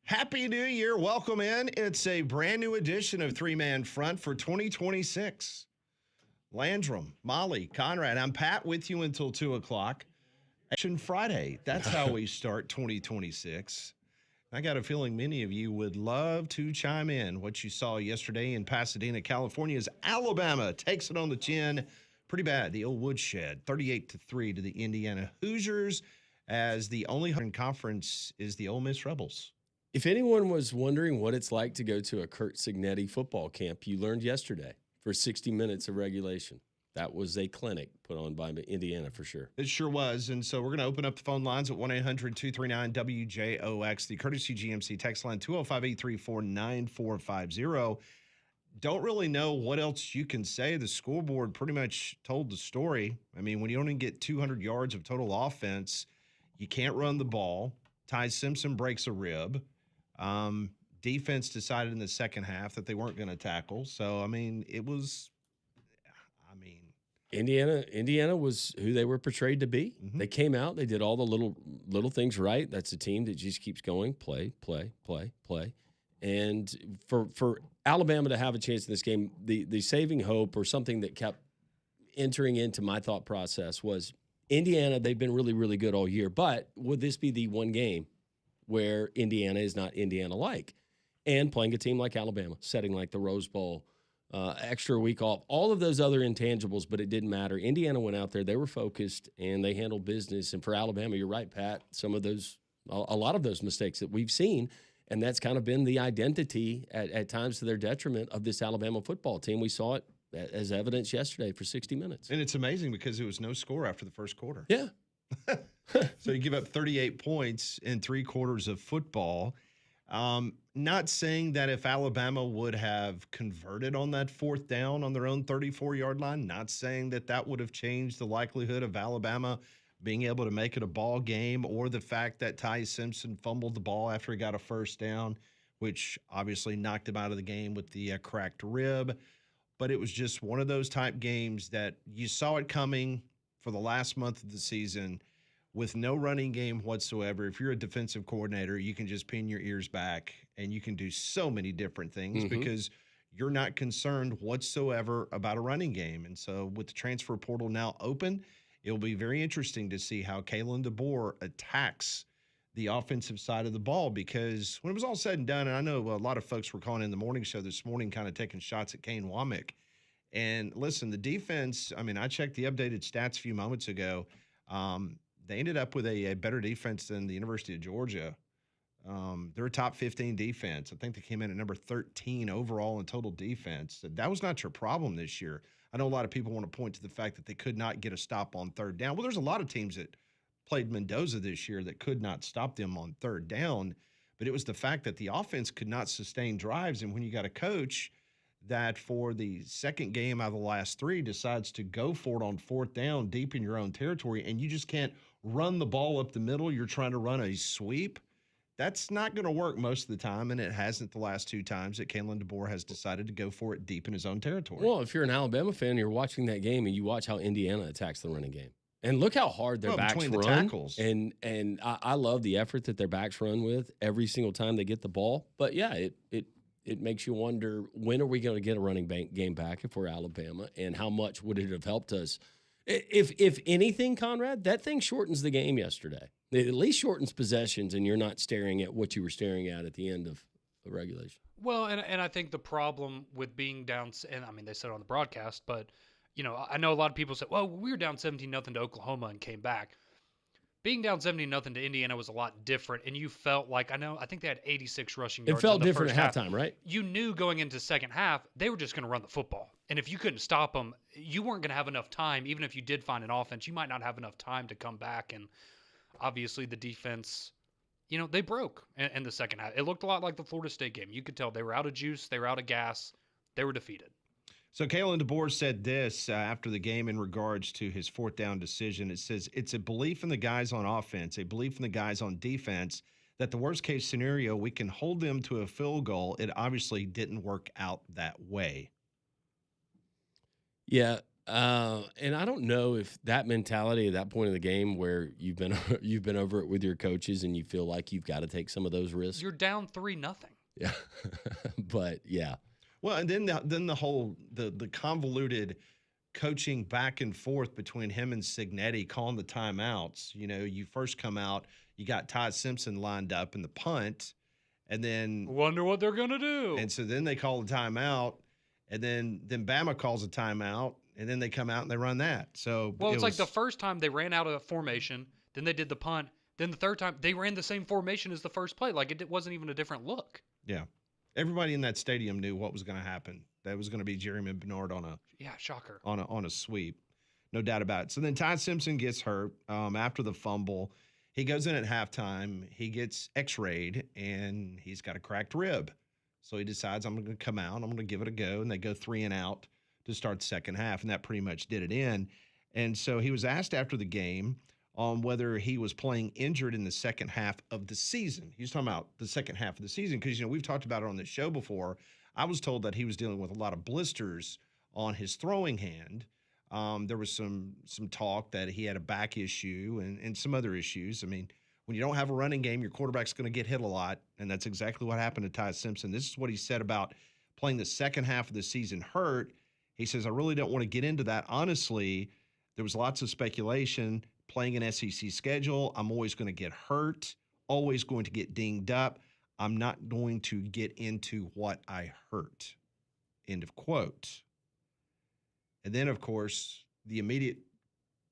Happy New Year. Welcome in. It's a brand new edition of Three Man Front for 2026. Landrum, Molly, Conrad. I'm Pat with you until 2 o'clock. Action Friday. That's how we start 2026. I got a feeling many of you would love to chime in. What you saw yesterday in Pasadena, California is Alabama takes it on the chin. Pretty bad. The old woodshed, 38-3 to the Indiana Hoosiers, as the only in conference is the Ole Miss Rebels. If anyone was wondering what it's like to go to a Kurt Cignetti football camp, you learned yesterday for 60 minutes of regulation. That was a clinic put on by Indiana for sure. It sure was. And so we're going to open up the phone lines at 1-800-239-WJOX, the Courtesy GMC text line 205-834-9450. Don't really know what else you can say. The scoreboard pretty much told the story. I mean, when you only get 200 yards of total offense, you can't run the ball. Ty Simpson breaks a rib. Defense decided in the second half that they weren't going to tackle. So, I mean, it was – Indiana was who they were portrayed to be. Mm-hmm. They came out. They did all the little things right. That's a team that just keeps going, play. And for Alabama to have a chance in this game, the saving hope or something that kept entering into my thought process was Indiana, they've been really, really good all year. But would this be the one game where Indiana is not Indiana-like? And playing a team like Alabama, setting like the Rose Bowl, extra week off, all of those other intangibles, but it didn't matter. Indiana went out there, they were focused, and they handled business. And for Alabama, you're right, Pat, some of those, a lot of those mistakes that we've seen, and that's kind of been the identity at times to their detriment of this Alabama football team. We saw it as evidence yesterday for 60 minutes. And it's amazing because it was no score after the first quarter. Yeah. So you give up 38 points in 3 quarters of football. Not saying that if Alabama would have converted on that fourth down on their own 34-yard line, not saying that that would have changed the likelihood of Alabama being able to make it a ball game, or the fact that Ty Simpson fumbled the ball after he got a first down, which obviously knocked him out of the game with the cracked rib. But it was just one of those type games that you saw it coming for the last month of the season. With no running game whatsoever, if you're a defensive coordinator, you can just pin your ears back and you can do so many different things because you're not concerned whatsoever about a running game. And so with the transfer portal now open, it'll be very interesting to see how Kalen DeBoer attacks the offensive side of the ball, because when it was all said and done, and I know a lot of folks were calling in the morning show this morning kind of taking shots at Kane Womack. And listen, the defense, I mean, I checked the updated stats a few moments ago. They ended up with a better defense than the University of Georgia. They're a top 15 defense. I think they came in at number 13 overall in total defense. That was not your problem this year. I know a lot of people want to point to the fact that they could not get a stop on third down. Well, there's a lot of teams that played Mendoza this year that could not stop them on third down, but it was the fact that the offense could not sustain drives. And when you got a coach that for the second game out of the last 3 decides to go for it on fourth down deep in your own territory, and you just can't run the ball up the middle, you're trying to run a sweep, that's not going to work most of the time, and it hasn't the last 2 times that Kalen DeBoer has decided to go for it deep in his own territory. Well, if you're an Alabama fan, you're watching that game, and you watch how Indiana attacks the running game. And look how hard their backs run. The tackles. And I love the effort that their backs run with every single time they get the ball. But, yeah, it makes you wonder, when are we going to get a running game back if we're Alabama, and how much would it have helped us? If anything, Conrad, that thing shortens the game yesterday. It at least shortens possessions, and you're not staring at what you were staring at the end of regulation. Well, and I think the problem with being down, and I mean, they said it on the broadcast, but, you know, I know a lot of people said, well, we were down 17-0 to Oklahoma and came back. Being down 17-0 to Indiana was a lot different, and you felt like, I think they had 86 rushing yards. It felt in the different first at halftime, right? You knew going into second half, they were just going to run the football. And if you couldn't stop them, you weren't going to have enough time. Even if you did find an offense, you might not have enough time to come back. And obviously the defense, you know, they broke in the second half. It looked a lot like the Florida State game. You could tell they were out of juice. They were out of gas. They were defeated. So Kalen DeBoer said this after the game in regards to his fourth down decision. It says, it's a belief in the guys on offense, a belief in the guys on defense, that the worst case scenario, we can hold them to a field goal. It obviously didn't work out that way. Yeah, And I don't know if that mentality at that point of the game where you've been you've been over it with your coaches and you feel like you've got to take some of those risks. You're down 3-0. Yeah, but yeah. Well, and then the whole the convoluted coaching back and forth between him and Signetti calling the timeouts. You know, you first come out, you got Todd Simpson lined up in the punt, and then Wonder what they're gonna do. and so then they call the timeout, and then Bama calls a timeout, and then they come out and they run that. So Well, it's like the first time they ran out of the formation, then they did the punt, then the third time they ran the same formation as the first play. Like it wasn't even a different look. yeah. Everybody in that stadium knew what was going to happen. That was going to be Jeremy Bernard on a Shocker. on a sweep, no doubt about it. So then Todd Simpson gets hurt after the fumble. He goes in at halftime. He gets X-rayed and he's got a cracked rib. So he decides I'm going to come out. I'm going to give it a go, and they go 3 and out to start the second half, and that pretty much did it in. And so he was asked after the game on whether he was playing injured in the second half of the season. He was talking about the second half of the season because, you know, we've talked about it on this show before. I was told that he was dealing with a lot of blisters on his throwing hand. There was some talk that he had a back issue and some other issues. I mean, when you don't have a running game, your quarterback's going to get hit a lot, and that's exactly what happened to Ty Simpson. This is what he said about playing the second half of the season hurt. He says, I really don't want to get into that. Honestly, there was lots of speculation. Playing an SEC schedule, I'm always going to get hurt, always going to get dinged up. I'm not going to get into what I hurt. End of quote. And then, of course, the immediate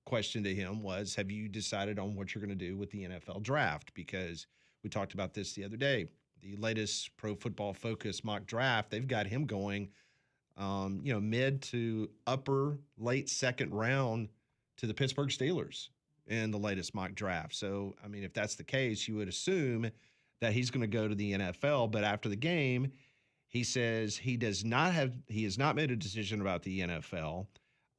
question to him was, have you decided on what you're going to do with the NFL draft? Because we talked about this the other day. The latest Pro Football Focus mock draft, they've got him going, mid to upper late second round to the Pittsburgh Steelers in the latest mock draft. So, I mean, if that's the case, you would assume that he's going to go to the NFL. But after the game, he says he has not made a decision about the NFL.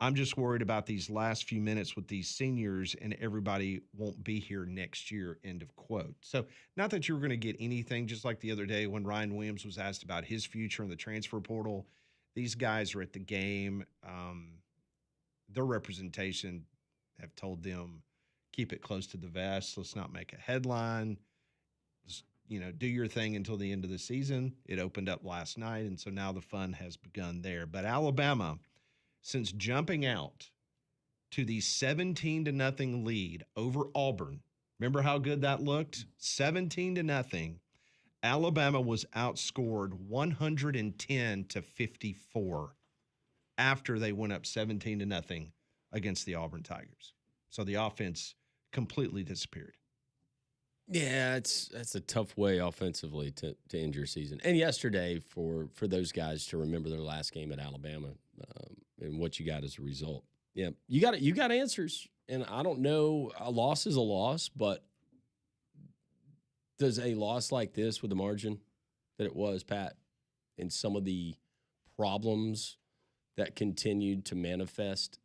I'm just worried about these last few minutes with these seniors, and everybody won't be here next year, end of quote. So not that you were going to get anything, just like the other day when Ryan Williams was asked about his future in the transfer portal. These guys are at the game. Their representation have told them, keep it close to the vest. Let's not make a headline. Just, do your thing until the end of the season. It opened up last night, and so now the fun has begun there. But Alabama, since jumping out to the 17-0 lead over Auburn, remember how good that looked? 17-0. Alabama was outscored 110-54 after they went up 17-0 against the Auburn Tigers. So the offense completely disappeared. Yeah, that's a tough way offensively to end your season. And yesterday for those guys to remember their last game at Alabama and what you got as a result. Yeah, you got answers. And I don't know, a loss is a loss, but does a loss like this with the margin that it was, Pat, and some of the problems that continued to manifest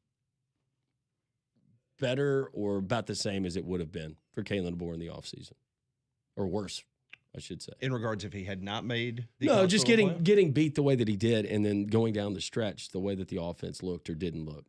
better or about the same as it would have been for Kalen DeBoer in the offseason? Or worse, I should say. In regards if he had not made the No, just playoff? getting beat the way that he did and then going down the stretch the way that the offense looked or didn't look.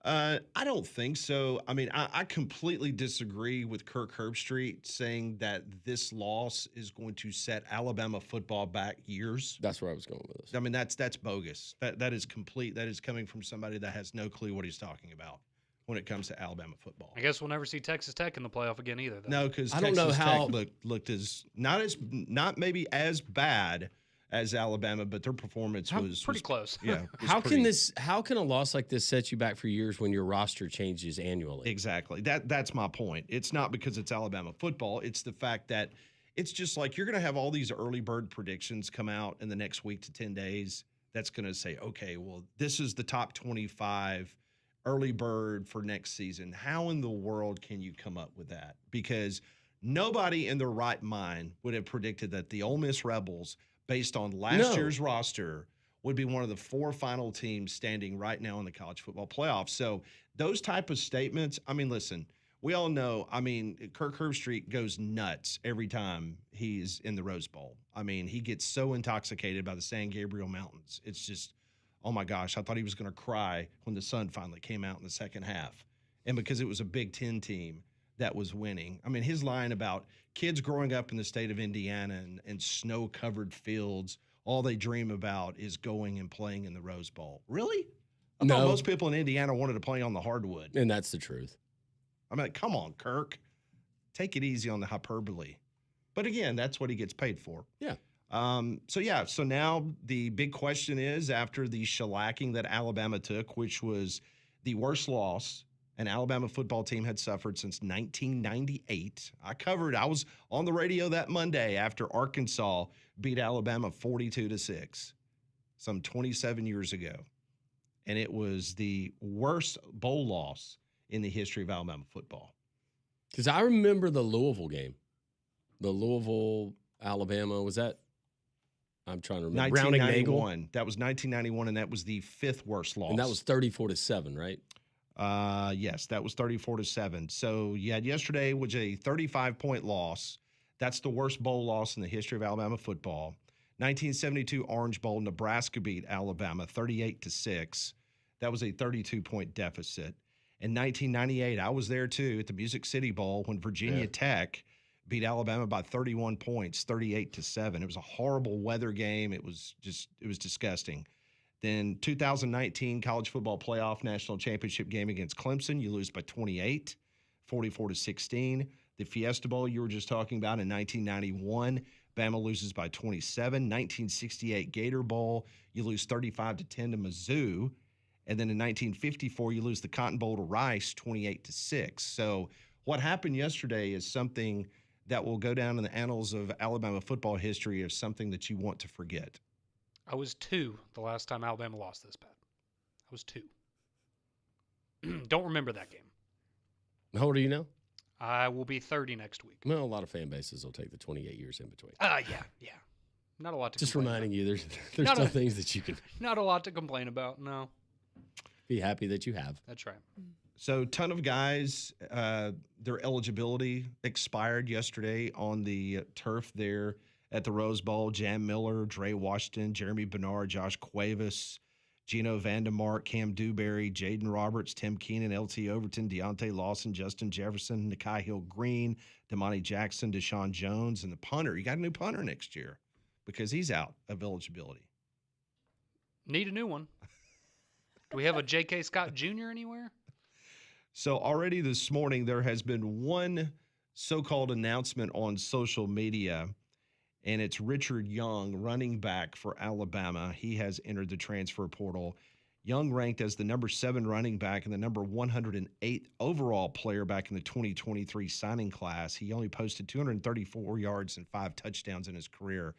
I don't think so. I mean, I completely disagree with Kirk Herbstreit saying that this loss is going to set Alabama football back years. That's where I was going with this. I mean, that's bogus. That is complete. That is coming from somebody that has no clue what he's talking about when it comes to Alabama football. I guess we'll never see Texas Tech in the playoff again either, though. No, because I don't know how looked as not maybe as bad as Alabama, but their performance was pretty close. Yeah. How can a loss like this set you back for years when your roster changes annually? Exactly. That's my point. It's not because it's Alabama football. It's the fact that it's just like you're going to have all these early bird predictions come out in the next week to 10 days. That's going to say, okay, well, this is the top 25 early bird for next season. How in the world can you come up with that? Because nobody in their right mind would have predicted that the Ole Miss Rebels, based on last year's roster, would be one of the 4 final teams standing right now in the college football playoffs. So those type of statements, I mean, listen, we all know, I mean, Kirk Herbstreit goes nuts every time he's in the Rose Bowl. I mean, he gets so intoxicated by the San Gabriel Mountains. It's just oh my gosh, I thought he was going to cry when the sun finally came out in the second half. And because it was a Big Ten team that was winning. I mean, his line about kids growing up in the state of Indiana and snow-covered fields, all they dream about is going and playing in the Rose Bowl. Really? I thought most people in Indiana wanted to play on the hardwood. And that's the truth. I mean, come on, Kirk. Take it easy on the hyperbole. But again, that's what he gets paid for. Yeah. So now the big question is, after the shellacking that Alabama took, which was the worst loss an Alabama football team had suffered since 1998. I was on the radio that Monday after Arkansas beat Alabama 42-6, some 27 years ago. And it was the worst bowl loss in the history of Alabama football. Because I remember the Louisville game. The Louisville, Alabama, was that? I'm trying to remember. 1991. That was 1991, and that was the fifth worst loss. And that was 34-7, right? Yes, that was 34-7. So you had yesterday, which a 35-point loss. That's the worst bowl loss in the history of Alabama football. 1972 Orange Bowl, Nebraska beat Alabama 38-6. That was a 32-point deficit. In 1998, I was there too at the Music City Bowl when Virginia Tech beat Alabama by 31 points, 38-7. It was a horrible weather game. It was disgusting. Then 2019 college football playoff national championship game against Clemson, you lose by 28, 44-16. The Fiesta Bowl you were just talking about in 1991, Bama loses by 27. 1968 Gator Bowl, you lose 35-10 to Mizzou. And then in 1954, you lose the Cotton Bowl to Rice, 28-6. So what happened yesterday is something that will go down in the annals of Alabama football history as something that you want to forget. I was 2 the last time Alabama lost this bad. I was 2. Don't remember that game. How old are you now? I will be 30 next week. Well, a lot of fan bases will take the 28 years in between. Yeah. Not a lot to Just complain reminding about. you, there's still things that you can Not a lot to complain about, no. be happy that you have. That's right. So ton of guys, their eligibility expired yesterday on the turf there at the Rose Bowl. Jam Miller, Dre Washington, Jeremy Bernard, Josh Cuevas, Gino Vandemark, Cam Dewberry, Jaden Roberts, Tim Keenan, LT Overton, Deontay Lawson, Justin Jefferson, Nikai Hill-Green, Damani Jackson, Deshaun Jones, and the punter. You got a new punter next year because he's out of eligibility. Need a new one. Do we have a J.K. Scott Jr. anywhere? So already this morning, there has been one so-called announcement on social media, and it's Richard Young, running back for Alabama. He has entered the transfer portal. Young ranked as the number 7 running back and the number 108 overall player back in the 2023 signing class. He only posted 234 yards and 5 touchdowns in his career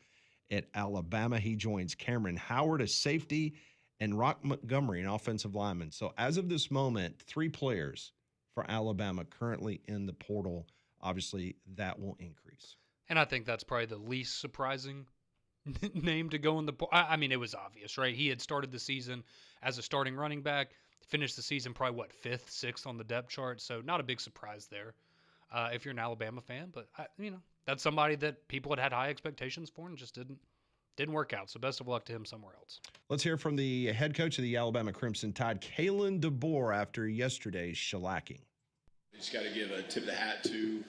at Alabama. He joins Cameron Howard, a safety, and Rock Montgomery, an offensive lineman. So as of this moment, 3 players for Alabama currently in the portal. Obviously, that will increase. And I think that's probably the least surprising name to go in the portal. I mean, it was obvious, right? He had started the season as a starting running back, finished the season probably, 5th, 6th on the depth chart. So not a big surprise there if you're an Alabama fan. But, that's somebody that people had high expectations for and just didn't work out. So best of luck to him somewhere else. Let's hear from the head coach of the Alabama Crimson Tide, Kalen DeBoer, after yesterday's shellacking. Just got to give a tip of the hat to,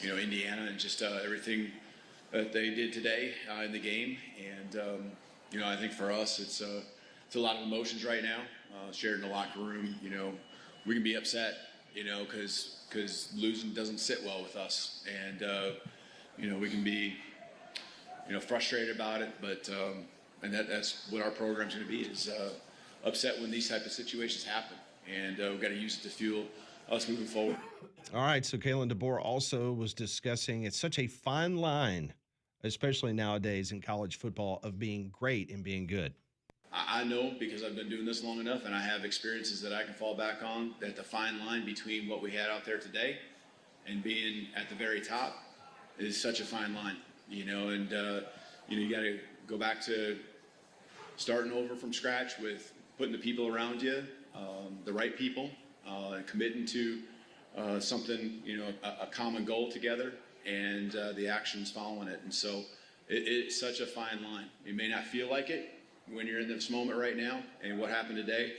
Indiana and just everything that they did today in the game. And, I think for us, it's a lot of emotions right now, shared in the locker room. We can be upset, because losing doesn't sit well with us. And, we can be, frustrated about it, but that's what our program's going to be, is upset when these type of situations happen, and we've got to use it to fuel us moving forward. All right, so Kalen DeBoer also was discussing it's such a fine line, especially nowadays in college football, of being great and being good. I know, because I've been doing this long enough and I have experiences that I can fall back on, that the fine line between what we had out there today and being at the very top is such a fine line. You got to go back to starting over from scratch with putting the people around you, the right people, and committing to something, a common goal together, and the actions following it. And so it's such a fine line. It may not feel like it, when you're in this moment right now and what happened today.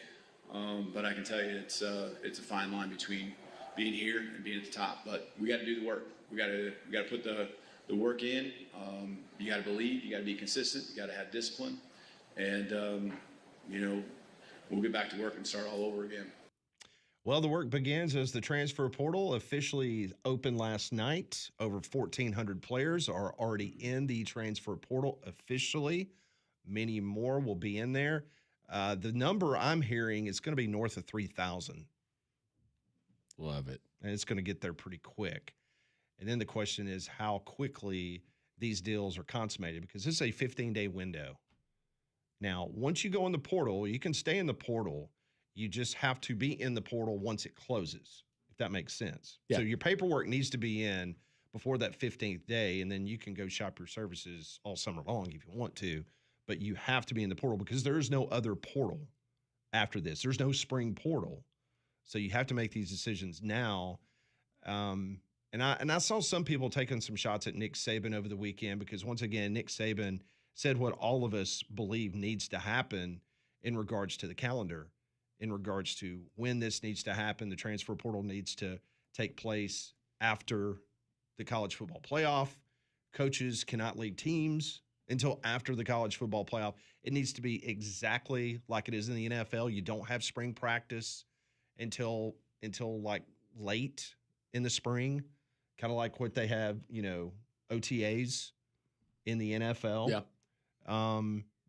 But I can tell you it's a fine line between being here and being at the top. But we got to do the work. We got to put the work in. You got to believe. You got to be consistent. You got to have discipline. And we'll get back to work and start all over again. Well, the work begins as the transfer portal officially opened last night. Over 1,400 players are already in the transfer portal officially. Many more will be in there. The number I'm hearing is going to be north of 3,000. Love it. And it's going to get there pretty quick. And then the question is how quickly these deals are consummated, because this is a 15-day window. Now, once you go in the portal, you can stay in the portal. You just have to be in the portal once it closes, if that makes sense. Yeah. So your paperwork needs to be in before that 15th day, and then you can go shop your services all summer long if you want to. But you have to be in the portal because there is no other portal after this. There's no spring portal. So you have to make these decisions now. And I saw some people taking some shots at Nick Saban over the weekend because, once again, Nick Saban said what all of us believe needs to happen in regards to the calendar, in regards to when this needs to happen. The transfer portal needs to take place after the college football playoff. Coaches cannot lead teams until after the college football playoff. It needs to be exactly like it is in the NFL. You don't have spring practice until like late in the spring, kind of like what they have, OTAs in the NFL. Yeah.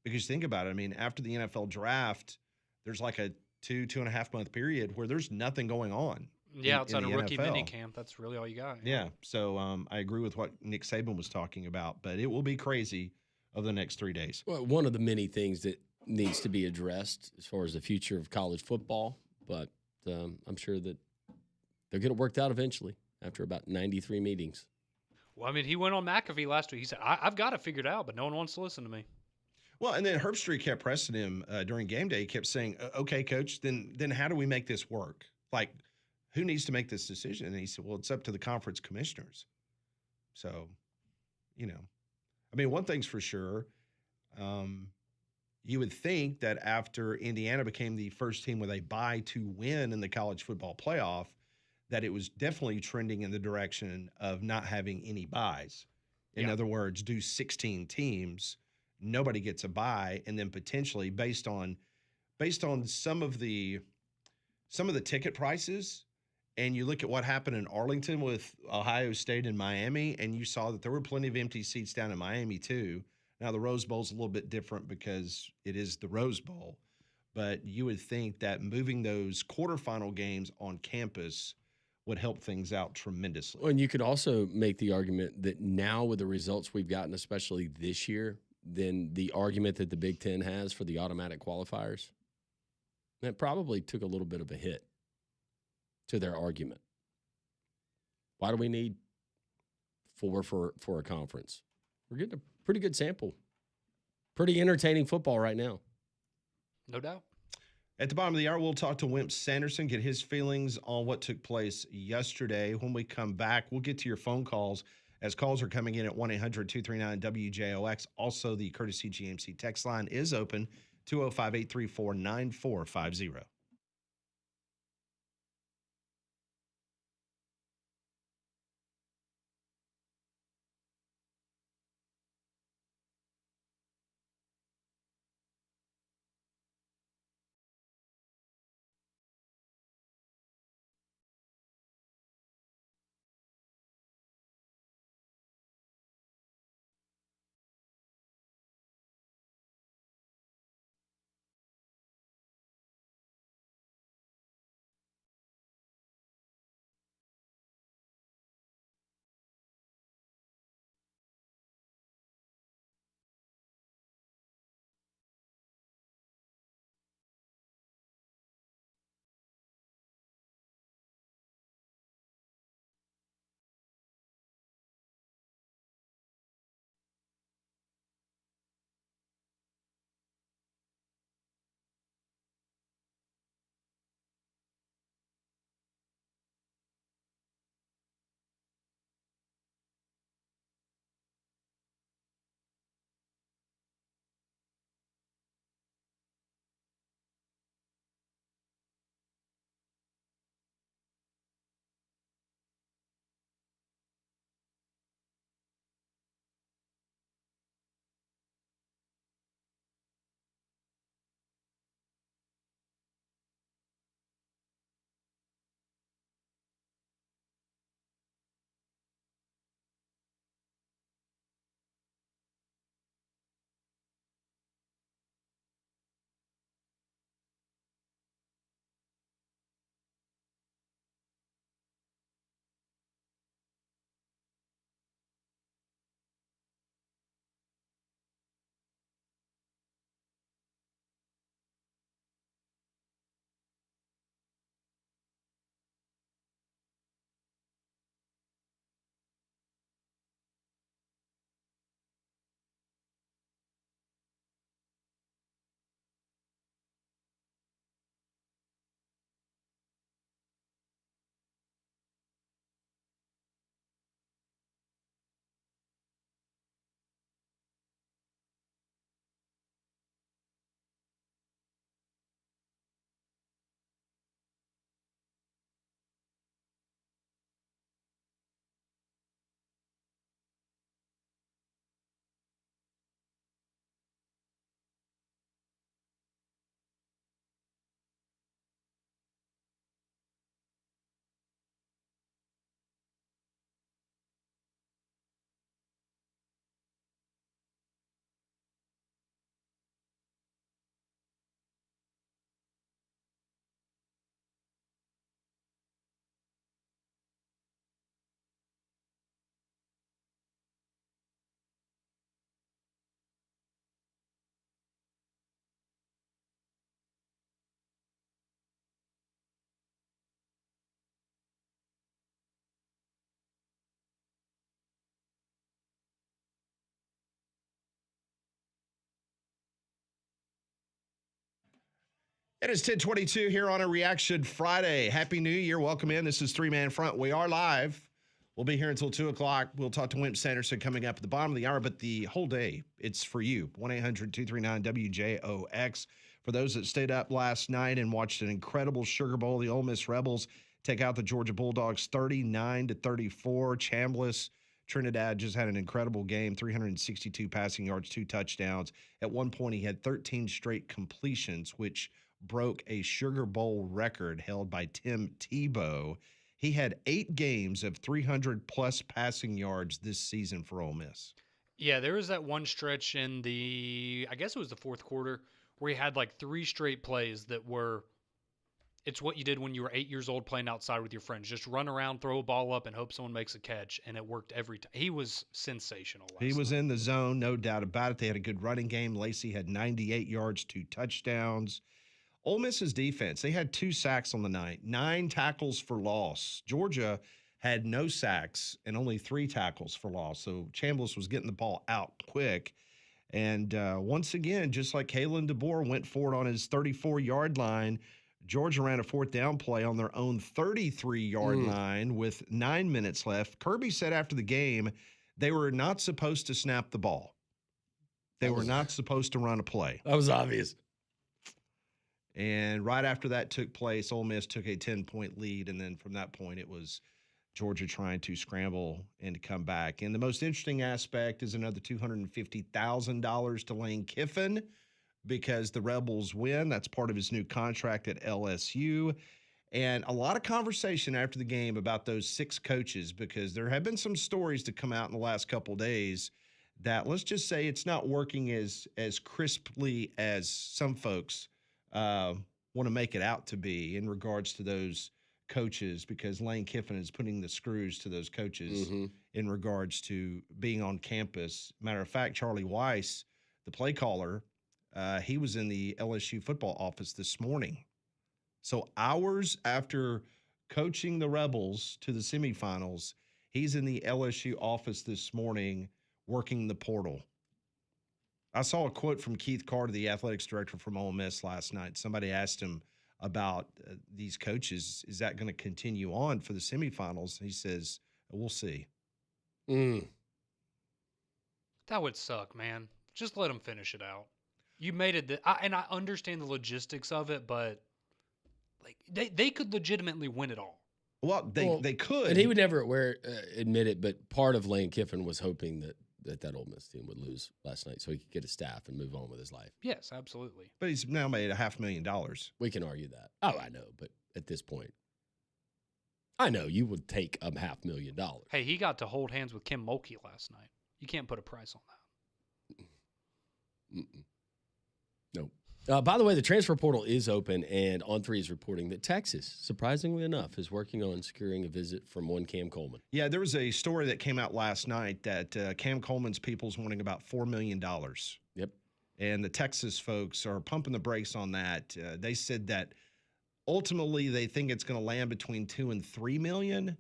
Because think about it. I mean, after the NFL draft, there's like a 2.5 month period where there's nothing going on. Yeah, outside in of the rookie NFL. mini camp, that's really all you got. Yeah. So I agree with what Nick Saban was talking about, but it will be crazy over the next 3 days. Well, one of the many things that needs to be addressed as far as the future of college football, but I'm sure that they'll get it worked out eventually after about 93 meetings. Well, I mean, he went on McAfee last week. He said, I've got it figured out, but no one wants to listen to me. Well, and then Herbstreit kept pressing him during game day. He kept saying, okay, coach, then how do we make this work? Like, who needs to make this decision? And he said, well, it's up to the conference commissioners. So, I mean, one thing's for sure. You would think that after Indiana became the first team with a bye to win in the college football playoff, that it was definitely trending in the direction of not having any buys. In other words, do 16 teams, nobody gets a bye, and then potentially based on some of the ticket prices, and you look at what happened in Arlington with Ohio State and Miami, and you saw that there were plenty of empty seats down in Miami too. Now the Rose Bowl is a little bit different because it is the Rose Bowl, but you would think that moving those quarterfinal games on campus would help things out tremendously. Well, and you could also make the argument that now with the results we've gotten, especially this year, then the argument that the Big Ten has for the automatic qualifiers, that probably took a little bit of a hit to their argument. Why do we need 4 for a conference? We're getting a pretty good sample. Pretty entertaining football right now. No doubt. At the bottom of the hour, we'll talk to Wimp Sanderson, get his feelings on what took place yesterday. When we come back, we'll get to your phone calls as calls are coming in at 1-800-239-WJOX. Also, the Courtesy GMC text line is open, 205-834-9450. It is 10:22 here on a Reaction Friday. Happy New Year. Welcome in. This is Three Man Front. We are live. We'll be here until 2 o'clock. We'll talk to Wimp Sanderson coming up at the bottom of the hour, but the whole day, it's for you. 1-800-239-WJOX. For those that stayed up last night and watched an incredible Sugar Bowl, the Ole Miss Rebels take out the Georgia Bulldogs 39-34. Chambliss Trinidad just had an incredible game, 362 passing yards, 2 touchdowns. At one point, he had 13 straight completions, which broke a Sugar Bowl record held by Tim Tebow. He had 8 games of 300-plus passing yards this season for Ole Miss. Yeah, there was that one stretch in I guess it was the fourth quarter, where he had like 3 straight plays that were, it's what you did when you were 8 years old playing outside with your friends. Just run around, throw a ball up, and hope someone makes a catch, and it worked every time. He was sensational last He was night. in the zone, no doubt about it. They had a good running game. Lacey had 98 yards, 2 touchdowns. Ole Miss's defense, they had 2 sacks on the night, 9 tackles for loss. Georgia had no sacks and only 3 tackles for loss. So Chambliss was getting the ball out quick. And once again, just like Kalen DeBoer went for it on his 34-yard line, Georgia ran a 4th down play on their own 33-yard line with 9 minutes left. Kirby said after the game they were not supposed to snap the ball. They were not supposed to run a play. That was obvious. And right after that took place, Ole Miss took a 10-point lead. And then from that point, it was Georgia trying to scramble and to come back. And the most interesting aspect is another $250,000 to Lane Kiffin because the Rebels win. That's part of his new contract at LSU. And a lot of conversation after the game about those 6 coaches because there have been some stories to come out in the last couple of days that, let's just say, it's not working as crisply as some folks want to make it out to be in regards to those coaches, because Lane Kiffin is putting the screws to those coaches in regards to being on campus. Matter of fact, Charlie Weiss, the play caller, he was in the LSU football office this morning. So hours after coaching the Rebels to the semifinals, he's in the LSU office this morning working the portal. I saw a quote from Keith Carter, the athletics director from Ole Miss last night. Somebody asked him about these coaches. Is that going to continue on for the semifinals? He says, we'll see. That would suck, man. Just let them finish it out. You made it, and I understand the logistics of it, but like they could legitimately win it all. Well, they could. And he would never admit it, but part of Lane Kiffin was hoping that Ole Miss team would lose last night so he could get his staff and move on with his life. Yes, absolutely. But he's now made $500,000. We can argue that. Oh, I know, but at this point, I know you would take $500,000. Hey, he got to hold hands with Kim Mulkey last night. You can't put a price on that. Nope. By the way, the transfer portal is open, and On3 is reporting that Texas, surprisingly enough, is working on securing a visit from one Cam Coleman. Yeah, there was a story that came out last night that Cam Coleman's people's wanting about $4 million. Yep. And the Texas folks are pumping the brakes on that. They said that ultimately they think it's going to land between $2 and $3 million,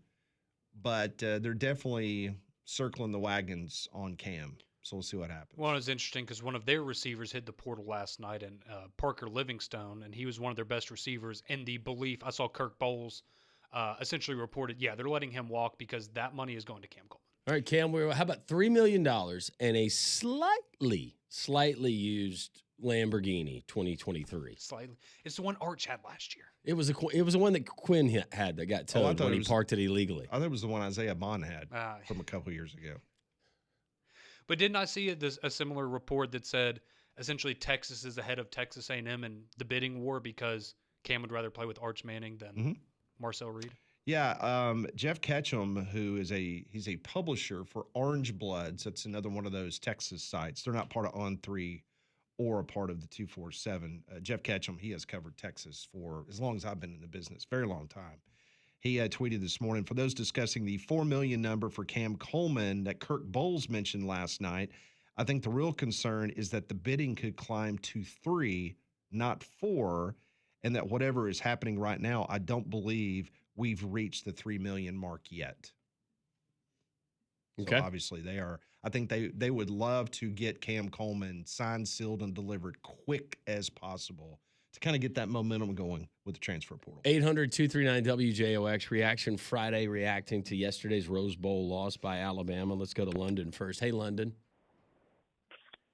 but they're definitely circling the wagons on Cam. So we'll see what happens. Well, it was interesting because one of their receivers hit the portal last night, and Parker Livingstone, and he was one of their best receivers. And the belief, I saw Kirk Bowles essentially reported, yeah, they're letting him walk because that money is going to Cam Coleman. All right, Cam, how about $3 million and a slightly used Lamborghini 2023? Slightly. It's the one Arch had last year. It was the one that Quinn had that got towed when he parked it illegally. I thought it was the one Isaiah Bond had from a couple years ago. But didn't I see a similar report that said essentially Texas is ahead of Texas A&M in the bidding war because Cam would rather play with Arch Manning than Marcel Reed? Yeah, Jeff Ketchum, who is he's a publisher for Orange Bloods. That's another one of those Texas sites. They're not part of On3 or a part of the 247. Jeff Ketchum, he has covered Texas for as long as I've been in the business, very long time. He tweeted this morning, for those discussing the $4 million number for Cam Coleman that Kirk Bowles mentioned last night, I think the real concern is that the bidding could climb to 3, not 4, and that whatever is happening right now, I don't believe we've reached the 3 million mark yet. Okay. So obviously they are. I think they would love to get Cam Coleman signed, sealed, and delivered quick as possible to kind of get that momentum going with the transfer portal. 800-239-WJOX Reaction Friday, reacting to yesterday's Rose Bowl loss by Alabama. Let's go to London first. Hey, London.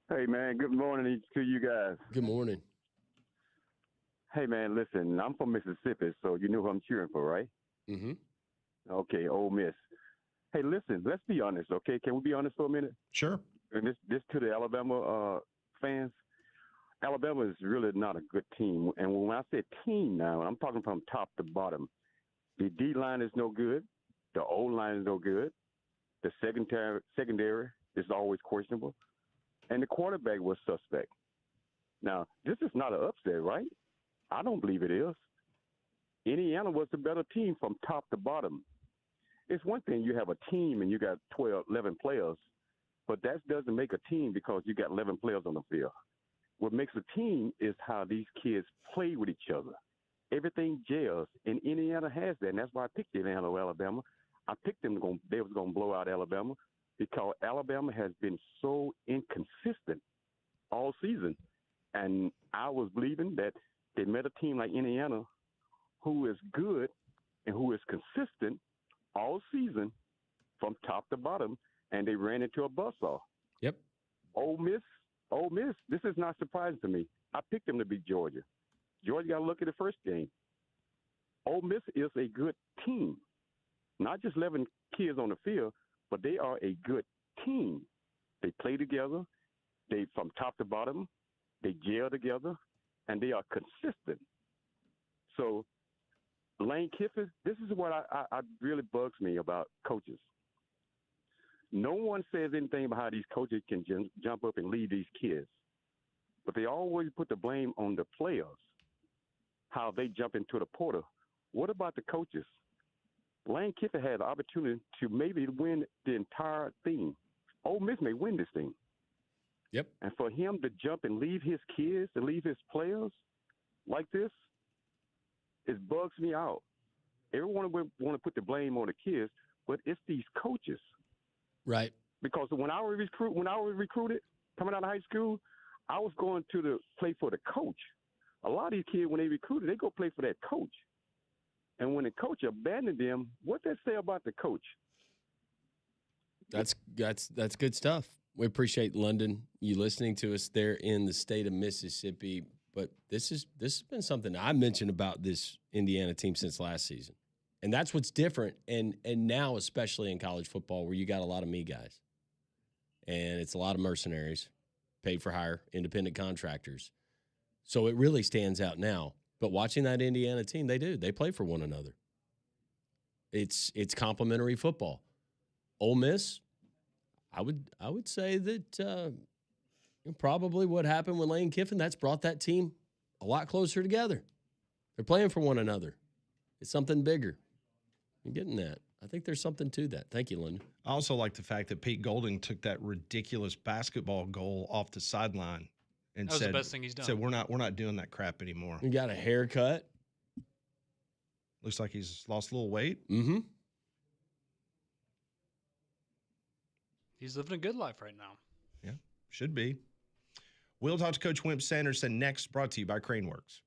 Hey, man, good morning to you guys. Good morning. Hey, man, listen, I'm from Mississippi, so you know who I'm cheering for, right? Mm-hmm. Okay, Ole Miss. Hey, listen, let's be honest, okay? Can we be honest for a minute? Sure. And this to the Alabama fans. Alabama is really not a good team. And when I say team now, I'm talking from top to bottom. The D-line is no good. The O-line is no good. The secondary is always questionable. And the quarterback was suspect. Now, this is not an upset, right? I don't believe it is. Indiana was the better team from top to bottom. It's one thing you have a team and you got 11 players, but that doesn't make a team because you got 11 players on the field. What makes a team is how these kids play with each other. Everything gels, and Indiana has that, and that's why I picked Indiana over Alabama. I picked them they was going to blow out Alabama because Alabama has been so inconsistent all season. And I was believing that they met a team like Indiana who is good and who is consistent all season from top to bottom, and they ran into a buzzsaw. Yep. Ole Miss, this is not surprising to me. I picked them to beat Georgia. Georgia got to look at the first game. Ole Miss is a good team. Not just 11 kids on the field, but they are a good team. They play together. They, from top to bottom, they gel together, and they are consistent. So Lane Kiffin, this is what I really bugs me about coaches. No one says anything about how these coaches can jump up and lead these kids. But they always put the blame on the players, how they jump into the portal. What about the coaches? Lane Kiffin had the opportunity to maybe win the entire thing. Ole Miss may win this thing. Yep. And for him to jump and leave his kids and leave his players like this, it bugs me out. Everyone would want to put the blame on the kids, but it's these coaches. Right. Because when I was recruited, coming out of high school, I was going to play for the coach. A lot of these kids, when they recruited, they go play for that coach. And when the coach abandoned them, what that say about the coach? That's good stuff. We appreciate, London, you listening to us there in the state of Mississippi. But this has been something I mentioned about this Indiana team since last season. And that's what's different. And now, especially in college football, where you got a lot of me guys. And it's a lot of mercenaries, paid for hire, independent contractors. So it really stands out now. But watching that Indiana team, they play for one another. It's complementary football. Ole Miss, I would say that probably what happened with Lane Kiffin, that's brought that team a lot closer together. They're playing for one another. It's something bigger. You're getting that. I think there's something to that. Thank you, London. I also like the fact that Pete Golding took that ridiculous basketball goal off the sideline and That was said, the best thing he's done. Said we're not doing that crap anymore. You got a haircut. Looks like he's lost a little weight. Mm-hmm. He's living a good life right now. Yeah, should be. We'll talk to Coach Wimp Sanderson next, brought to you by Craneworks.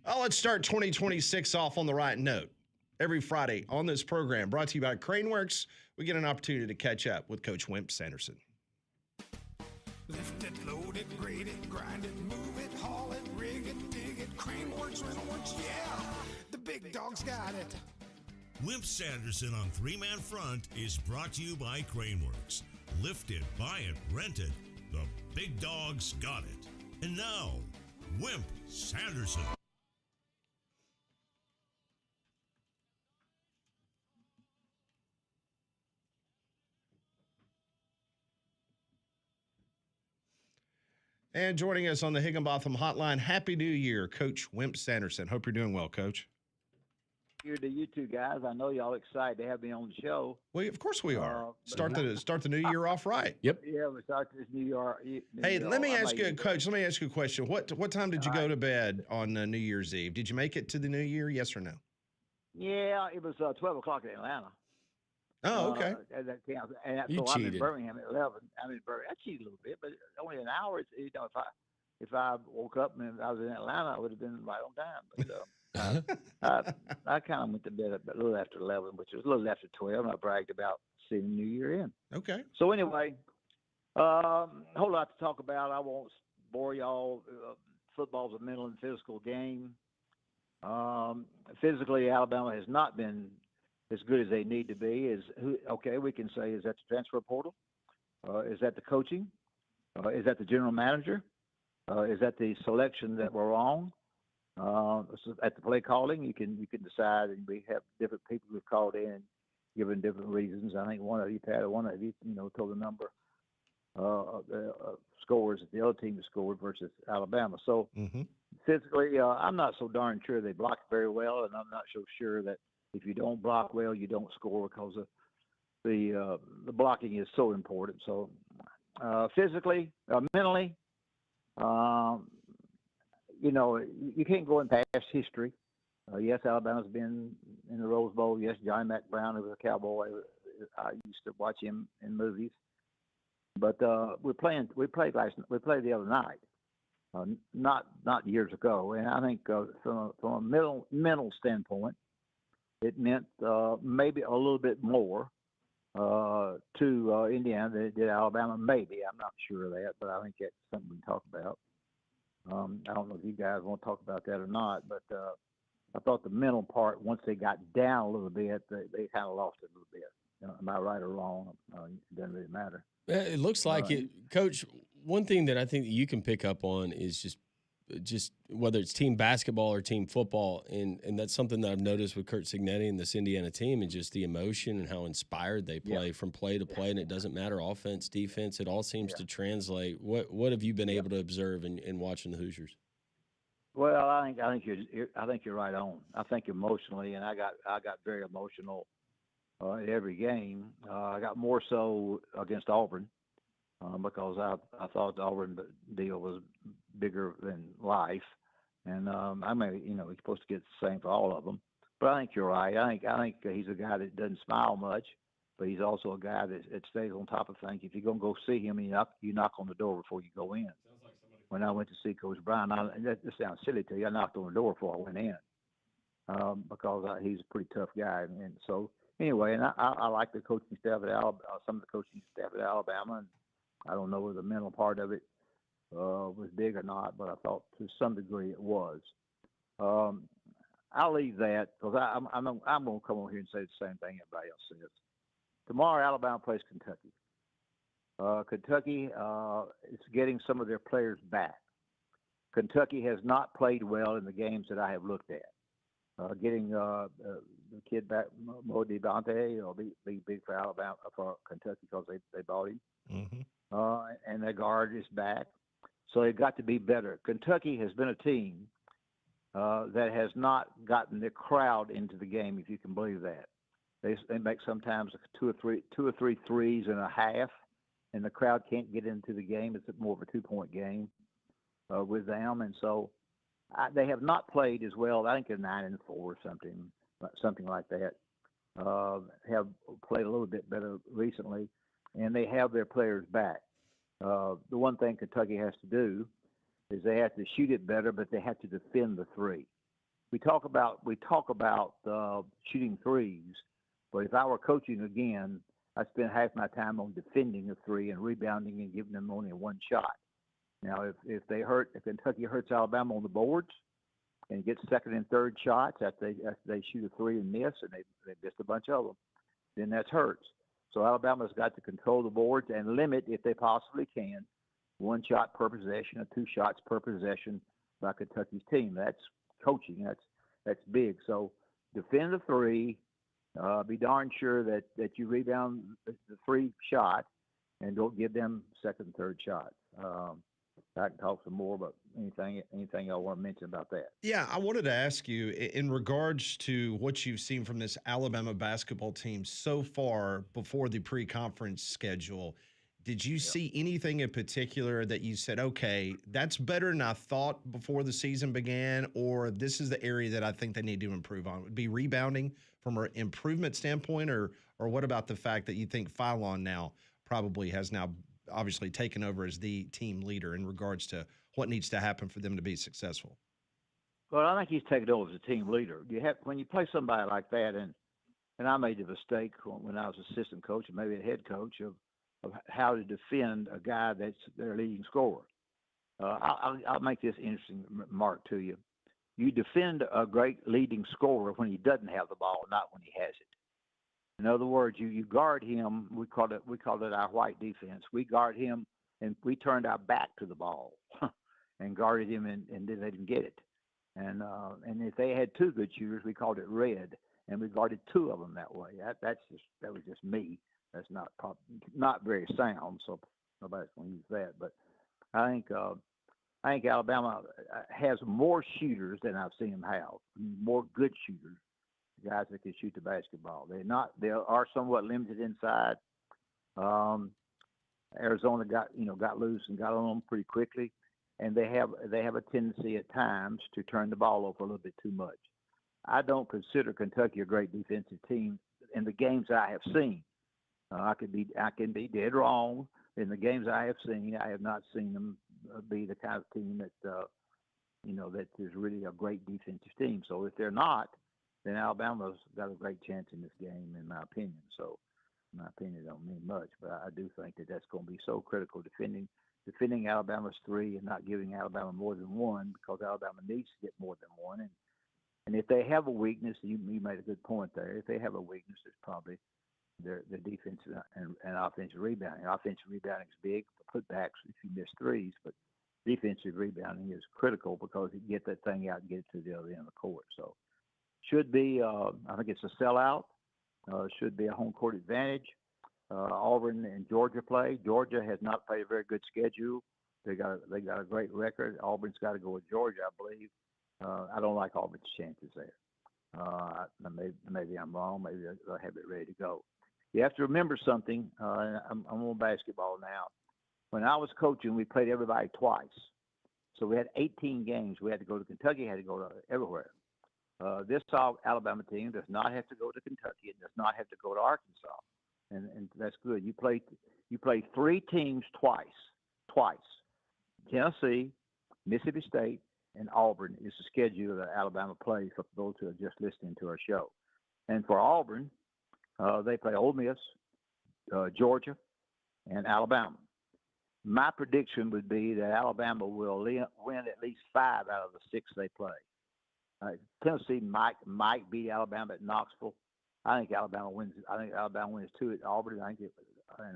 Well, let's start 2026 off on the right note. Every Friday on this program, brought to you by Craneworks, we get an opportunity to catch up with Coach Wimp Sanderson. Lift it, load it, grade it, grind it, move it, haul it, rig it, dig it, Craneworks, Rentalworks, yeah, the big dog's got it. Wimp Sanderson on Three Man Front is brought to you by Craneworks. Lift it, buy it, rent it. The big dog's got it. And now, Wimp Sanderson. And joining us on the Higginbotham Hotline, Happy New Year, Coach Wimp Sanderson. Hope you're doing well, Coach. Here to you two guys. I know y'all excited to have me on the show. Well, of course we are. Start the new year off right. Yep. Yeah, we start this New Year. Hey, let me ask you, Coach. Let me ask you a question. What time did you go to bed on New Year's Eve? Did you make it to the New Year? Yes or no? Yeah, it was 12 o'clock in Atlanta. Oh, okay. That counts. And You so I'm cheated. in Birmingham at 11. I'm in Birmingham. I cheated a little bit, but only an hour. If I woke up and I was in Atlanta, I would have been right on time. But I kind of went to bed a little after 11, which was a little after 12, and I bragged about seeing the New Year in. Okay. So anyway, a whole lot to talk about. I won't bore y'all. Football's a mental and physical game. Physically, Alabama has not been as good as they need to be. We can say, is that the transfer portal? Is that the coaching? Is that the general manager? Is that the selection that we're wrong? At the play calling, you can decide, and we have different people who've called in, given different reasons. I think one of you, Pat, told the number of scores that the other team has scored versus Alabama. So physically, I'm not so darn sure they blocked very well, and I'm not so sure that if you don't block well, you don't score, because the blocking is so important. So physically, mentally, you can't go in past history. Yes, Alabama's been in the Rose Bowl. Yes, Johnny Mack Brown, who was a Cowboy. I used to watch him in movies. But we played the other night, not years ago. And I think from a mental standpoint, it meant maybe a little bit more to Indiana than it did Alabama. Maybe, I'm not sure of that, but I think that's something we can talk about. I don't know if you guys want to talk about that or not, but I thought the mental part, once they got down a little bit, they kind of lost it a little bit. Am I right or wrong? It doesn't really matter. It looks like it, Coach. One thing that I think that you can pick up on is just whether it's team basketball or team football, and that's something that I've noticed with Curt Cignetti and this Indiana team, and just the emotion and how inspired they play from play to play, and it doesn't matter offense, defense, it all seems to translate. What have you been able to observe in watching the Hoosiers? Well, I think you're right on. I think emotionally, and I got very emotional in every game. I got more so against Auburn. Because I thought the Auburn deal was bigger than life, and he's supposed to get the same for all of them. But I think you're right. I think he's a guy that doesn't smile much, but he's also a guy that stays on top of things. If you're gonna go see him, you knock on the door before you go in. When I went to see Coach Brown, and that sounds silly to you, I knocked on the door before I went in because he's a pretty tough guy, and so anyway, and I like the coaching staff at Alabama, some of the coaching staff at Alabama. And I don't know whether the mental part of it was big or not, but I thought to some degree it was. I'll leave that because I'm going to come on here and say the same thing everybody else says. Tomorrow, Alabama plays Kentucky. Kentucky is getting some of their players back. Kentucky has not played well in the games that I have looked at. Getting the kid back, Mo DeBonte, will be big for Alabama, for Kentucky, because they bought him. And their guard is back. So they've got to be better. Kentucky has been a team that has not gotten the crowd into the game, if you can believe that. They make sometimes two or three threes and a half, and the crowd can't get into the game. It's more of a 2-point game with them. And so they have not played as well. I think they're 9-4 or something like that. Have played a little bit better recently, and they have their players back. The one thing Kentucky has to do is they have to shoot it better, but they have to defend the three. we talk about shooting threes, but if I were coaching again, I spend half my time on defending a three and rebounding and giving them only one shot. Now, if Kentucky hurts Alabama on the boards and gets second and third shots after they shoot a three and miss, and they missed a bunch of them, then that hurts. So Alabama's got to control the boards and limit, if they possibly can, one shot per possession or two shots per possession by Kentucky's team. That's coaching. That's big. So defend the three. Be darn sure that you rebound the three shot and don't give them second and third shots. I can talk some more, but anything y'all want to mention about that? Yeah, I wanted to ask you in regards to what you've seen from this Alabama basketball team so far before the pre-conference schedule. Did you see anything in particular that you said, okay, that's better than I thought before the season began, or this is the area that I think they need to improve on? Would it be rebounding from an improvement standpoint, or what about the fact that you think Phylon now probably has now obviously taken over as the team leader in regards to what needs to happen for them to be successful? Well, I think he's taken over as a team leader. When you play somebody like that, and I made the mistake when I was assistant coach and maybe a head coach of how to defend a guy that's their leading scorer. I'll make this interesting remark to you. You defend a great leading scorer when he doesn't have the ball, not when he has it. In other words, you guard him. We called it our white defense. We guard him, and we turned our back to the ball and guarded him, and then they didn't get it. And if they had two good shooters, we called it red, and we guarded two of them that way. That was just me. That's not very sound, so nobody's going to use that. But I think Alabama has more shooters than I've seen them have. More good shooters, guys that can shoot the basketball. They are somewhat limited inside. Arizona got loose and got on them pretty quickly, and they have a tendency at times to turn the ball over a little bit too much. I don't consider Kentucky a great defensive team in the games I have seen. I can be dead wrong. In the games I have seen, I have not seen them be the kind of team that that is really a great defensive team. So if they're not, then Alabama's got a great chance in this game, in my opinion. So my opinion don't mean much, but I do think that that's going to be so critical, defending Alabama's three and not giving Alabama more than one, because Alabama needs to get more than one. And if they have a weakness, you made a good point there. If they have a weakness, it's probably their defense and offensive rebounding. Offensive rebounding is big for putbacks if you miss threes, but defensive rebounding is critical because you get that thing out and get it to the other end of the court. So should be, I think it's a sellout. Should be a home court advantage. Auburn and Georgia play. Georgia has not played a very good schedule. They got a great record. Auburn's got to go with Georgia, I believe. I don't like Auburn's chances there. Maybe I'm wrong. Maybe they'll have it ready to go. You have to remember something. I'm on basketball now. When I was coaching, we played everybody twice. So we had 18 games. We had to go to Kentucky, had to go to everywhere. This Alabama team does not have to go to Kentucky. It does not have to go to Arkansas. And that's good. You play three teams twice. Tennessee, Mississippi State, and Auburn is the schedule that Alabama plays for those who are just listening to our show. And for Auburn, they play Ole Miss, Georgia, and Alabama. My prediction would be that Alabama will win at least 5 out of the 6 they play. Tennessee might beat Alabama at Knoxville. I think Alabama wins. I think Alabama wins 2 at Auburn. I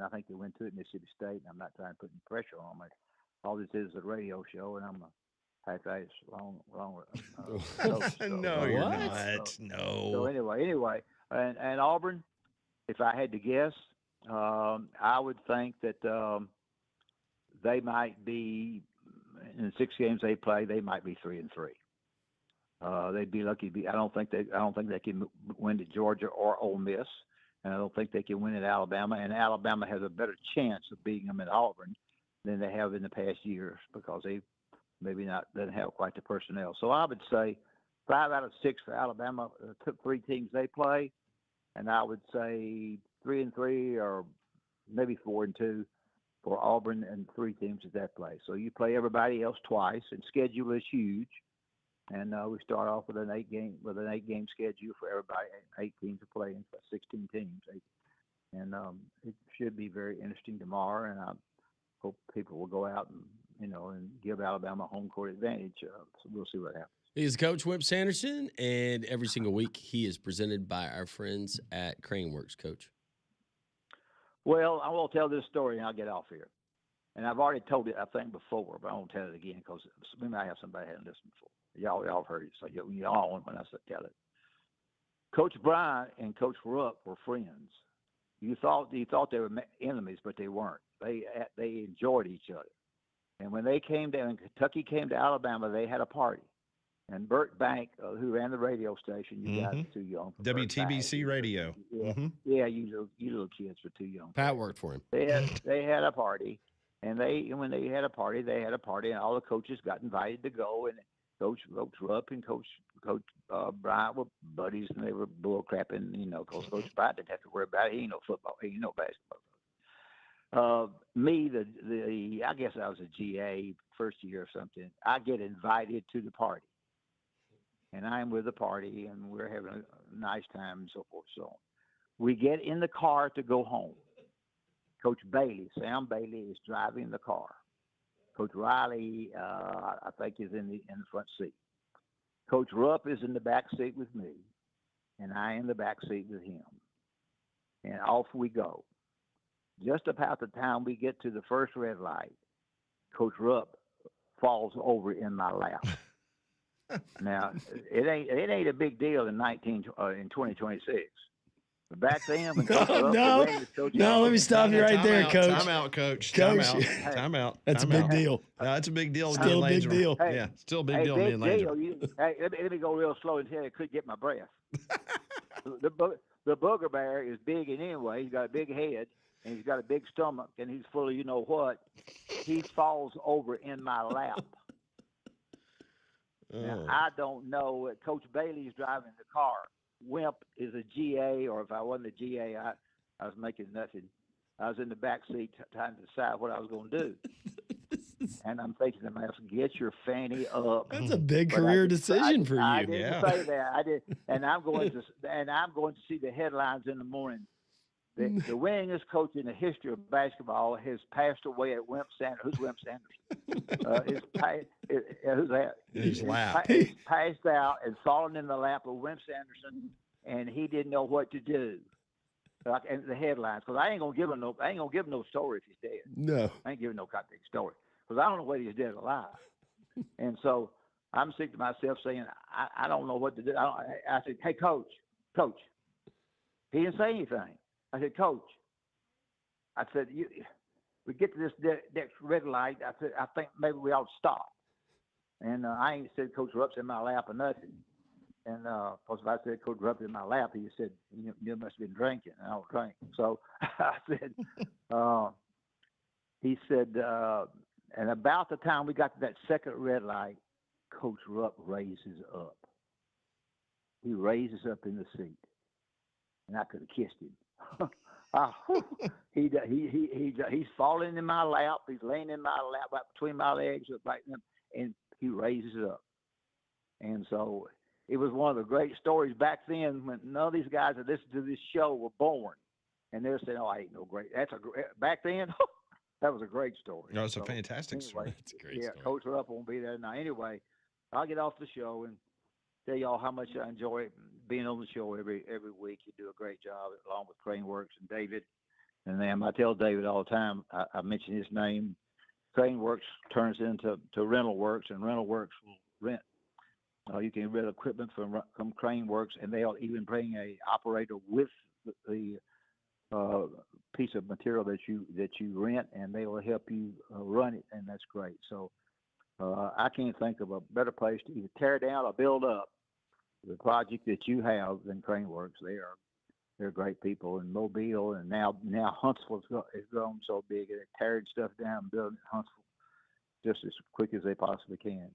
think they win 2 at Mississippi State. And I'm not trying to put any pressure on them. All this is a radio show, and I'm a half-ass long. Coach, so. No, you're not. No. So anyway, and Auburn, if I had to guess, I would think that they might be in the 6 games they play. They might be 3-3. They'd be lucky. I don't think they can win at Georgia or Ole Miss, and I don't think they can win at Alabama. And Alabama has a better chance of beating them at Auburn than they have in the past years because they doesn't have quite the personnel. So I would say 5 out of 6 for Alabama. Took 3 teams they play, and I would say 3-3 or maybe 4-2 for Auburn and 3 teams that play. So you play everybody else twice, and schedule is huge. And we start off with an 8-game schedule for everybody, 8 teams to play in, 16 teams. And it should be very interesting tomorrow. And I hope people will go out and give Alabama home court advantage. So we'll see what happens. He's Coach Wimp Sanderson, and every single week he is presented by our friends at Craneworks, Coach. Well, I will tell this story and I'll get off here. And I've already told it, I think, before, but I won't tell it again because we might have somebody who hadn't listened before. Y'all have heard it, so y'all when I tell it. Coach Bryant and Coach Rupp were friends. You thought they were enemies, but they weren't. They enjoyed each other. And when they came down, when Kentucky came to Alabama, they had a party. And Burt Bank, who ran the radio station, you guys are too young. For WTBC Radio. Yeah, yeah, you little kids were too young. Pat worked for him. They had a party, and when they had a party, and all the coaches got invited to go, and Coach Rupp and Coach Bryant were buddies, and they were bull crapping, because Coach Bryant didn't have to worry about it. He ain't no football, he ain't no basketball. I guess I was a GA first year or something. I get invited to the party. And I'm with the party, and we're having a nice time and so forth. So we get in the car to go home. Coach Sam Bailey, is driving the car. Coach Riley, I think, is in the front seat. Coach Rupp is in the back seat with me, and I in the back seat with him. And off we go. Just about the time we get to the first red light, Coach Rupp falls over in my lap. Now, it ain't a big deal in 2026. But back then, when Coach let me stop you right there, Coach. Time out, Coach. Time out. That's a big deal. That's a big deal. Still a big deal. Yeah, still a big deal. Let me go real slow until I could get my breath. The booger bear is big in anyway. He's got a big head, and he's got a big stomach, and he's full of what. He falls over in my lap. Now, I don't know. Coach Bailey's driving the car. Wimp is a GA, or if I wasn't a GA, I was making nothing. I was in the back seat trying to decide what I was going to do. And I'm thinking to myself, get your fanny up. That's a big career decision for you. I didn't say that. I did, and I'm going to see the headlines in the morning. The winningest coach in the history of basketball has passed away at Wimp Sanderson. Who's Wimp Sanderson? Who's that? He's passed out and fallen in the lap of Wimp Sanderson, and he didn't know what to do. And the headlines, because I ain't gonna give him no story if he's dead. No, I ain't giving no goddamn story because I don't know whether he's dead or alive. And so I'm sick to myself saying I don't know what to do. I said, hey, coach. He didn't say anything. I said, Coach, we get to this next red light. I said, I think maybe we ought to stop. And I ain't said Coach Rupp's in my lap or nothing. And because if I said Coach Rupp's in my lap, he said, you must have been drinking. And I don't drink. So I said, he said, and about the time we got to that second red light, Coach Rupp raises up. He raises up in the seat. And I could have kissed him. He's falling in my lap. He's laying in my lap, right between my legs, and he raises up. And so it was one of the great stories back then when none of these guys that listened to this show were born, and they're saying, "Oh, I ain't no great." Back then. That was a great story. No, it's a fantastic story. That's a great story. Coach Rupp won't be there now. Anyway, I'll get off the show and tell y'all how much I enjoy being on the show every week. You do a great job along with Craneworks and David. And then I tell David all the time, I mention his name. Craneworks turns into Rental Works, and Rental Works will rent. You can rent equipment from Craneworks, and they'll even bring a operator with the piece of material that you rent, and they will help you run it, and that's great. So I can't think of a better place to either tear down or build up the project that you have than Craneworks. They're great people, and Mobile, and now Huntsville has grown so big, and they're tearing stuff down and building Huntsville just as quick as they possibly can.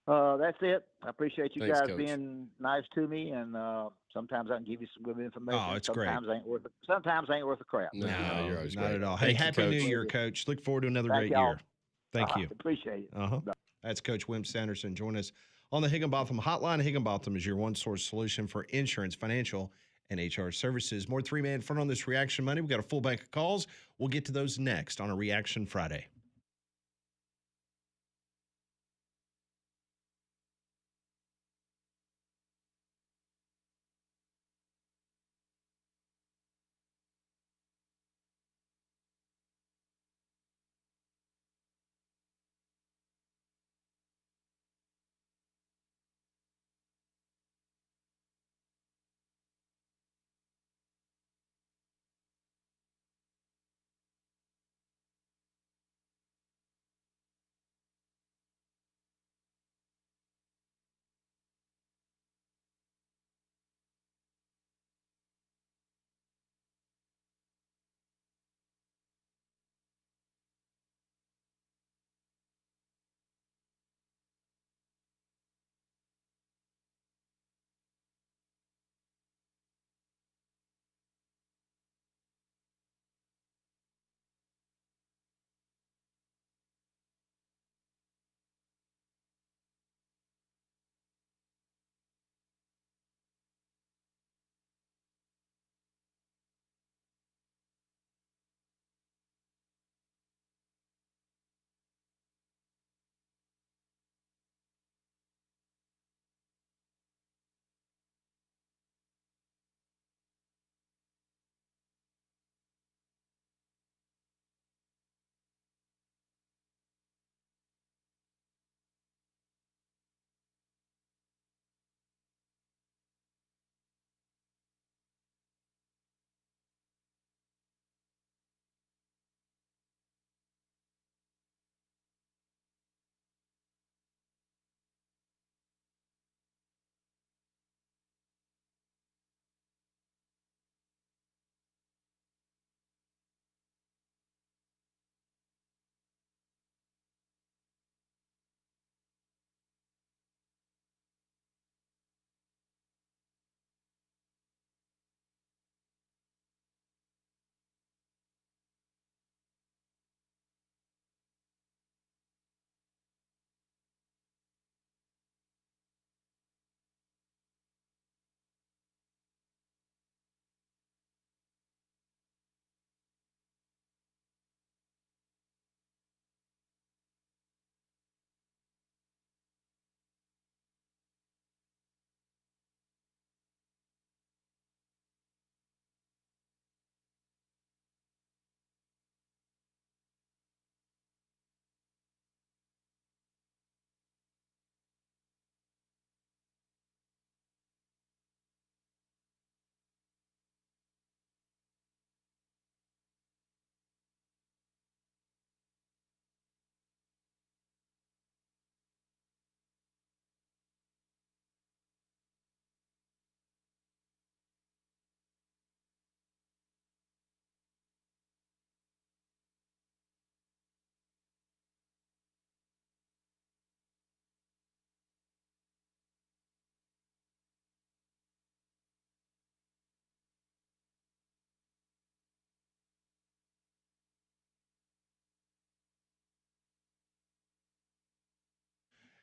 That's it. I appreciate you guys, Coach, being nice to me, and sometimes I can give you some good information. Oh, it's sometimes great. Sometimes I ain't worth a crap. No, you're always not great. at all. Hey, happy New Year, Coach. Look forward to another great year. Thank you. Appreciate it. That's Coach Wimp Sanderson. Join us on the Higginbotham Hotline. Higginbotham is your one-source solution for insurance, financial, and HR services. More three-man front on this Reaction Monday. We've got a full bank of calls. We'll get to those next on a Reaction Friday.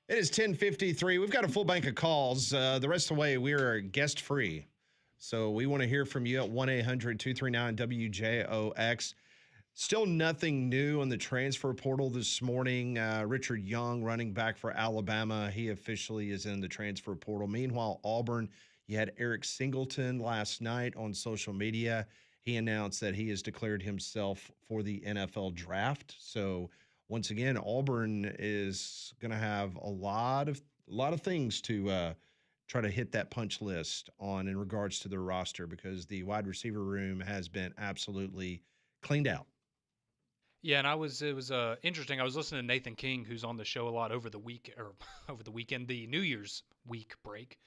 It is 10:53. We've got a full bank of calls. The rest of the way, we're guest free. So we want to hear from you at 1-800-239-WJOX. Still nothing new on the transfer portal this morning. Richard Young, running back for Alabama, he officially is in the transfer portal. Meanwhile, Auburn, you had Eric Singleton last night on social media. He announced that he has declared himself for the NFL draft. So once again, Auburn is going to have a lot of things to try to hit that punch list on in regards to their roster, because the wide receiver room has been absolutely cleaned out. Yeah, and it was interesting. I was listening to Nathan King, who's on the show a lot over the weekend, the New Year's week break.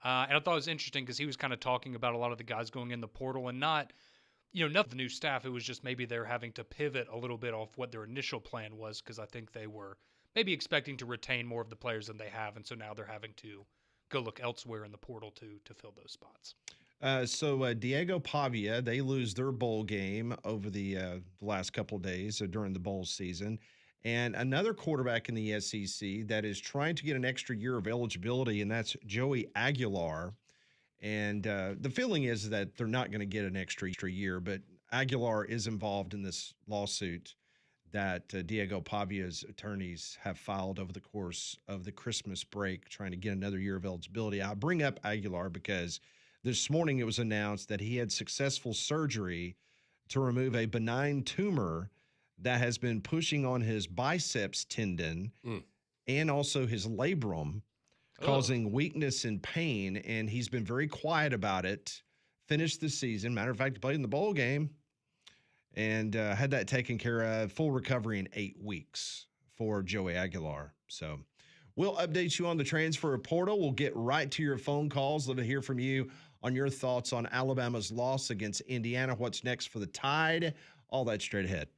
And I thought it was interesting because he was kind of talking about a lot of the guys going in the portal and not, nothing of the new staff. It was just maybe they're having to pivot a little bit off what their initial plan was, because I think they were maybe expecting to retain more of the players than they have. And so now they're having to go look elsewhere in the portal to fill those spots. So Diego Pavia, they lose their bowl game over the last couple of days during the bowl season. And another quarterback in the SEC that is trying to get an extra year of eligibility, and that's Joey Aguilar. And the feeling is that they're not going to get an extra year, but Aguilar is involved in this lawsuit that Diego Pavia's attorneys have filed over the course of the Christmas break, trying to get another year of eligibility. I bring up Aguilar because this morning it was announced that he had successful surgery to remove a benign tumor that has been pushing on his biceps tendon and also his labrum, causing weakness and pain. And he's been very quiet about it. Finished the season. Matter of fact, he played in the bowl game and had that taken care of. Full recovery in 8 weeks for Joey Aguilar. So we'll update you on the transfer portal. We'll get right to your phone calls. Love to hear from you on your thoughts on Alabama's loss against Indiana. What's next for the Tide? All that straight ahead.